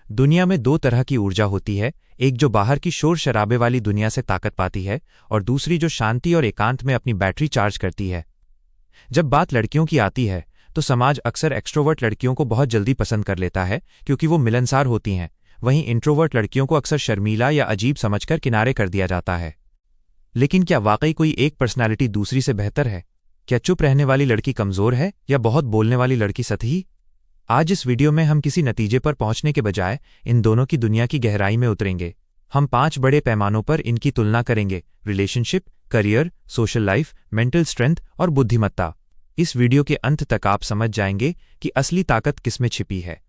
दुनिया में दो तरह की ऊर्जा होती है, एक जो बाहर की शोर शराबे वाली दुनिया से ताकत पाती है और दूसरी जो शांति और एकांत में अपनी बैटरी चार्ज करती है। जब बात लड़कियों की आती है तो समाज अक्सर एक्सट्रोवर्ट लड़कियों को बहुत जल्दी पसंद कर लेता है क्योंकि वो मिलनसार होती हैं। वहीं इंट्रोवर्ट लड़कियों को अक्सर शर्मीला या अजीब समझकर किनारे कर दिया जाता है। लेकिन क्या वाकई कोई एक पर्सनैलिटी दूसरी से बेहतर है? क्या चुप रहने वाली लड़की कमजोर है या बहुत बोलने वाली लड़की सतही? आज इस वीडियो में हम किसी नतीजे पर पहुंचने के बजाय इन दोनों की दुनिया की गहराई में उतरेंगे। हम 5 बड़े पैमानों पर इनकी तुलना करेंगे: relationship, career, social life, mental strength और बुद्धिमत्ता। इस वीडियो के अंत तक आप समझ जाएंगे कि असली ताकत किसमें छिपी है।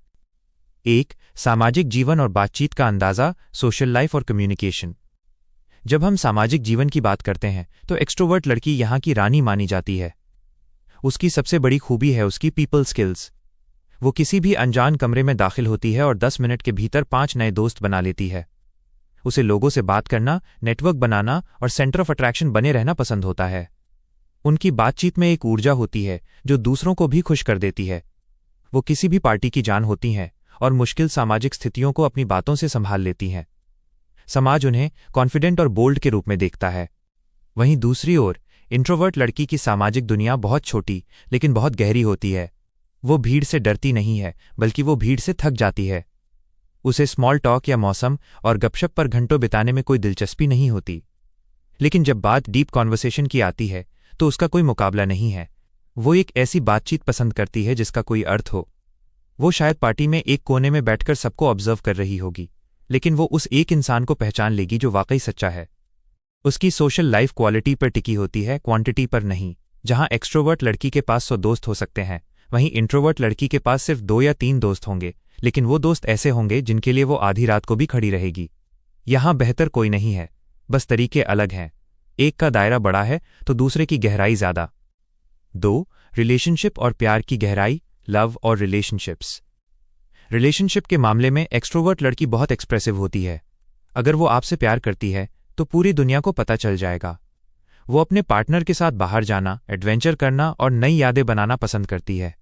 1. सामाजिक जीवन और बातचीत का अंदाजा, सोशल लाइफ और कम्युनिकेशन। जब हम सामाजिक जीवन की बात करते हैं तो एक्सट्रोवर्ट लड़की यहाँ की रानी मानी जाती है। उसकी सबसे बड़ी खूबी है उसकी पीपल स्किल्स। वो किसी भी अनजान कमरे में दाखिल होती है और 10 मिनट के भीतर 5 नए दोस्त बना लेती है। उसे लोगों से बात करना, नेटवर्क बनाना और सेंटर ऑफ अट्रैक्शन बने रहना पसंद होता है। उनकी बातचीत में एक ऊर्जा होती है जो दूसरों को भी खुश कर देती है। वो किसी भी पार्टी की जान होती हैं और मुश्किल सामाजिक स्थितियों को अपनी बातों से संभाल लेती हैं। समाज उन्हें कॉन्फिडेंट और बोल्ड के रूप में देखता है। वहीं दूसरी ओर इंट्रोवर्ट लड़की की सामाजिक दुनिया बहुत छोटी लेकिन बहुत गहरी होती है। वो भीड़ से डरती नहीं है, बल्कि वो भीड़ से थक जाती है। उसे स्मॉल टॉक या मौसम और गपशप पर घंटों बिताने में कोई दिलचस्पी नहीं होती। लेकिन जब बात डीप कॉन्वर्सेशन की आती है तो उसका कोई मुकाबला नहीं है। वो एक ऐसी बातचीत पसंद करती है जिसका कोई अर्थ हो। वो शायद पार्टी में एक कोने में बैठकर सबको ऑब्जर्व कर रही होगी, लेकिन वो उस एक इंसान को पहचान लेगी जो वाकई सच्चा है। उसकी सोशल लाइफ क्वालिटी पर टिकी होती है, क्वांटिटी पर नहीं। जहां एक्सट्रोवर्ट लड़की के पास 100 दोस्त हो सकते हैं, वहीं इंट्रोवर्ट लड़की के पास सिर्फ 2 या 3 दोस्त होंगे, लेकिन वो दोस्त ऐसे होंगे जिनके लिए वो आधी रात को भी खड़ी रहेगी। यहां बेहतर कोई नहीं है, बस तरीके अलग हैं। एक का दायरा बड़ा है तो दूसरे की गहराई ज्यादा। 2. रिलेशनशिप और प्यार की गहराई, लव और रिलेशनशिप्स। रिलेशनशिप के मामले में एक्सट्रोवर्ट लड़की बहुत एक्सप्रेसिव होती है। अगर वो आपसे प्यार करती है तो पूरी दुनिया को पता चल जाएगा। वो अपने पार्टनर के साथ बाहर जाना, एडवेंचर करना और नई यादें बनाना पसंद करती है।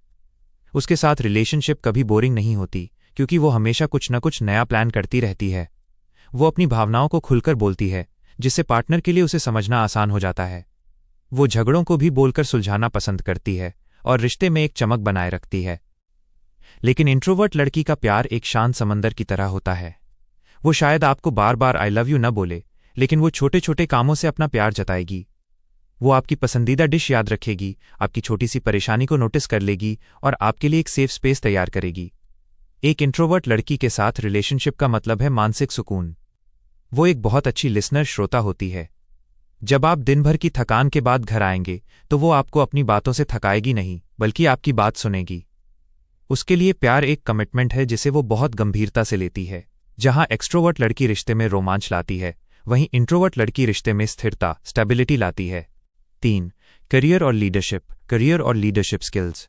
उसके साथ रिलेशनशिप कभी बोरिंग नहीं होती क्योंकि वो हमेशा कुछ न कुछ नया प्लान करती रहती है। वो अपनी भावनाओं को खुलकर बोलती है, जिससे पार्टनर के लिए उसे समझना आसान हो जाता है। वो झगड़ों को भी बोलकर सुलझाना पसंद करती है और रिश्ते में एक चमक बनाए रखती है। लेकिन इंट्रोवर्ट लड़की का प्यार एक शांत समंदर की तरह होता है। वो शायद आपको बार बार आई लव यू न बोले, लेकिन वो छोटे छोटे कामों से अपना प्यार जताएगी। वो आपकी पसंदीदा डिश याद रखेगी, आपकी छोटी सी परेशानी को नोटिस कर लेगी और आपके लिए एक सेफ स्पेस तैयार करेगी। एक इंट्रोवर्ट लड़की के साथ रिलेशनशिप का मतलब है मानसिक सुकून। वो एक बहुत अच्छी लिसनर, श्रोता होती है। जब आप दिन भर की थकान के बाद घर आएंगे तो वो आपको अपनी बातों से थकाएगी नहीं, बल्कि आपकी बात सुनेगी। उसके लिए प्यार एक कमिटमेंट है जिसे वो बहुत गंभीरता से लेती है। जहां एक्सट्रोवर्ट लड़की रिश्ते में रोमांच लाती है, वहीं इंट्रोवर्ट लड़की रिश्ते में स्थिरता, स्टेबिलिटी लाती है। 3. करियर और लीडरशिप, करियर और लीडरशिप स्किल्स।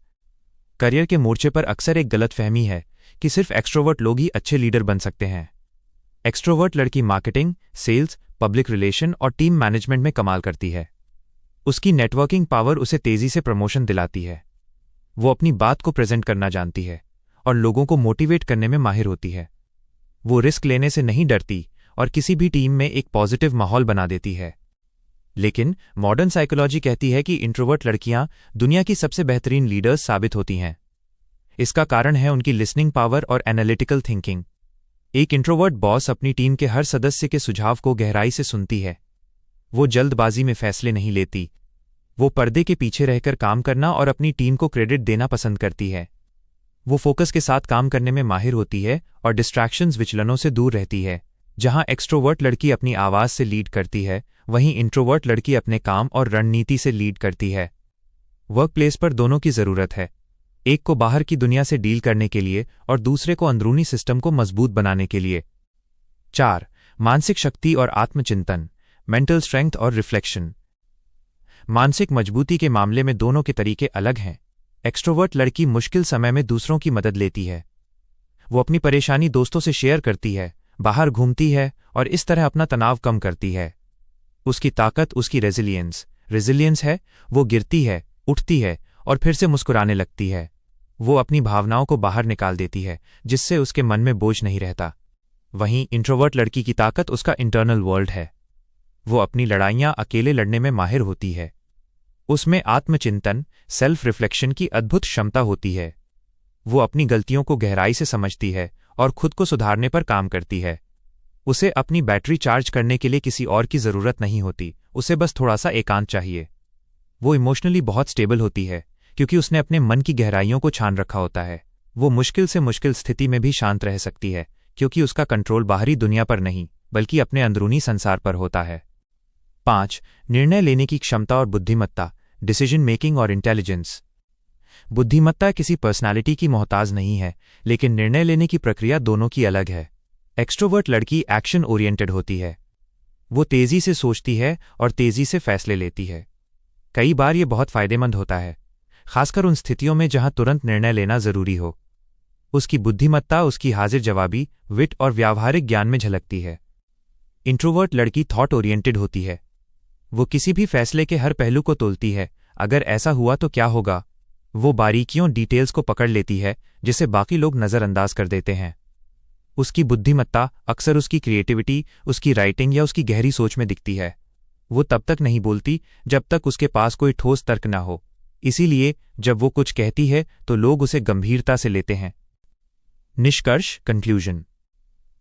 करियर के मोर्चे पर अक्सर एक गलतफहमी है कि सिर्फ एक्सट्रोवर्ट लोग ही अच्छे लीडर बन सकते हैं। एक्सट्रोवर्ट लड़की मार्केटिंग, सेल्स, पब्लिक रिलेशन और टीम मैनेजमेंट में कमाल करती है। उसकी नेटवर्किंग पावर उसे तेजी से प्रमोशन दिलाती है। वो अपनी बात को प्रेजेंट करना जानती है और लोगों को मोटिवेट करने में माहिर होती है। वो रिस्क लेने से नहीं डरती और किसी भी टीम में एक पॉजिटिव माहौल बना देती है। लेकिन मॉडर्न साइकोलॉजी कहती है कि इंट्रोवर्ट लड़कियां दुनिया की सबसे बेहतरीन लीडर्स साबित होती हैं। इसका कारण है उनकी लिसनिंग पावर और एनालिटिकल थिंकिंग। एक इंट्रोवर्ट बॉस अपनी टीम के हर सदस्य के सुझाव को गहराई से सुनती है। वो जल्दबाजी में फैसले नहीं लेती। वो पर्दे के पीछे रहकर काम करना और अपनी टीम को क्रेडिट देना पसंद करती है। वो फोकस के साथ काम करने में माहिर होती है और डिस्ट्रैक्शंस, विचलनों से दूर रहती है। जहां एक्सट्रोवर्ट लड़की अपनी आवाज से लीड करती है, वहीं इंट्रोवर्ट लड़की अपने काम और रणनीति से लीड करती है। वर्क प्लेस पर दोनों की जरूरत है, एक को बाहर की दुनिया से डील करने के लिए और दूसरे को अंदरूनी सिस्टम को मजबूत बनाने के लिए। 4. मानसिक शक्ति और आत्मचिंतन, मेंटल स्ट्रेंथ और रिफ्लेक्शन। मानसिक मजबूती के मामले में दोनों के तरीके अलग हैं। एक्सट्रोवर्ट लड़की मुश्किल समय में दूसरों की मदद लेती है। वो अपनी परेशानी दोस्तों से शेयर करती है, बाहर घूमती है और इस तरह अपना तनाव कम करती है। उसकी ताकत उसकी रेजिलियंस है। वो गिरती है, उठती है और फिर से मुस्कुराने लगती है। वो अपनी भावनाओं को बाहर निकाल देती है, जिससे उसके मन में बोझ नहीं रहता। वहीं इंट्रोवर्ट लड़की की ताकत उसका इंटरनल वर्ल्ड है। वो अपनी लड़ाइयाँ अकेले लड़ने में माहिर होती है। उसमें आत्मचिंतन, सेल्फ रिफ्लेक्शन की अद्भुत क्षमता होती है। वो अपनी गलतियों को गहराई से समझती है और खुद को सुधारने पर काम करती है। उसे अपनी बैटरी चार्ज करने के लिए किसी और की ज़रूरत नहीं होती, उसे बस थोड़ा सा एकांत चाहिए। वो इमोशनली बहुत स्टेबल होती है, क्योंकि उसने अपने मन की गहराइयों को छान रखा होता है। वो मुश्किल से मुश्किल स्थिति में भी शांत रह सकती है, क्योंकि उसका कंट्रोल बाहरी दुनिया पर नहीं बल्कि अपने अंदरूनी संसार पर होता है। 5. निर्णय लेने की क्षमता और बुद्धिमत्ता, डिसीजन मेकिंग और इंटेलिजेंस। बुद्धिमत्ता किसी पर्सनालिटी की मोहताज नहीं है, लेकिन निर्णय लेने की प्रक्रिया दोनों की अलग है। एक्सट्रोवर्ट लड़की एक्शन ओरिएंटेड होती है। वो तेजी से सोचती है और तेजी से फैसले लेती है। कई बार ये बहुत फायदेमंद होता है, खासकर उन स्थितियों में जहां तुरंत निर्णय लेना जरूरी हो। उसकी बुद्धिमत्ता उसकी हाजिर जवाबी, विट और व्यावहारिक ज्ञान में झलकती है। इंट्रोवर्ट लड़की थॉट ओरिएंटेड होती है। वो किसी भी फैसले के हर पहलू को तोलती है, अगर ऐसा हुआ तो क्या होगा। वो बारीकियों, डिटेल्स को पकड़ लेती है, जिसे बाकी लोग नज़रअंदाज कर देते हैं। उसकी बुद्धिमत्ता अक्सर उसकी क्रिएटिविटी, उसकी राइटिंग या उसकी गहरी सोच में दिखती है। वो तब तक नहीं बोलती जब तक उसके पास कोई ठोस तर्क न हो, इसीलिए जब वो कुछ कहती है तो लोग उसे गंभीरता से लेते हैं। निष्कर्ष, कंक्लूजन।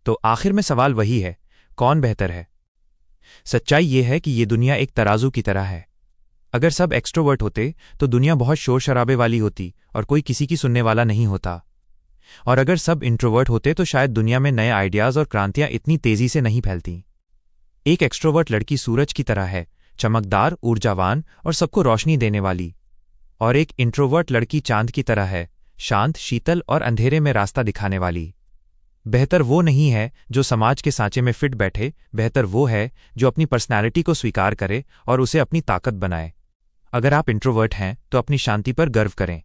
तो आखिर में सवाल वही है, कौन बेहतर है? सच्चाई ये है कि ये दुनिया एक तराजू की तरह है। अगर सब एक्सट्रोवर्ट होते तो दुनिया बहुत शोर शराबे वाली होती और कोई किसी की सुनने वाला नहीं होता। और अगर सब इंट्रोवर्ट होते तो शायद दुनिया में नए आइडियाज और क्रांतियां इतनी तेजी से नहीं फैलती। एक एक्सट्रोवर्ट लड़की सूरज की तरह है, चमकदार, ऊर्जावान और सबको रोशनी देने वाली। और एक इंट्रोवर्ट लड़की चांद की तरह है, शांत, शीतल और अंधेरे में रास्ता दिखाने वाली। बेहतर वो नहीं है जो समाज के सांचे में फिट बैठे, बेहतर वो है जो अपनी पर्सनैलिटी को स्वीकार करे और उसे अपनी ताकत बनाए। अगर आप इंट्रोवर्ट हैं तो अपनी शांति पर गर्व करें,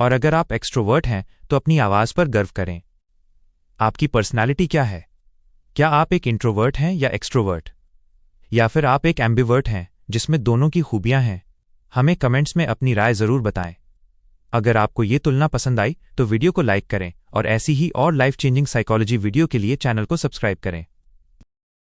और अगर आप एक्सट्रोवर्ट हैं तो अपनी आवाज़ पर गर्व करें। आपकी पर्सनैलिटी क्या है? क्या आप एक इंट्रोवर्ट हैं या एक्सट्रोवर्ट? या फिर आप एक एम्बिवर्ट हैं जिसमें दोनों की खूबियां हैं? हमें कमेंट्स में अपनी राय ज़रूर बताएं। अगर आपको ये तुलना पसंद आई तो वीडियो को लाइक करें और ऐसी ही और लाइफ चेंजिंग साइकोलॉजी वीडियो के लिए चैनल को सब्सक्राइब करें।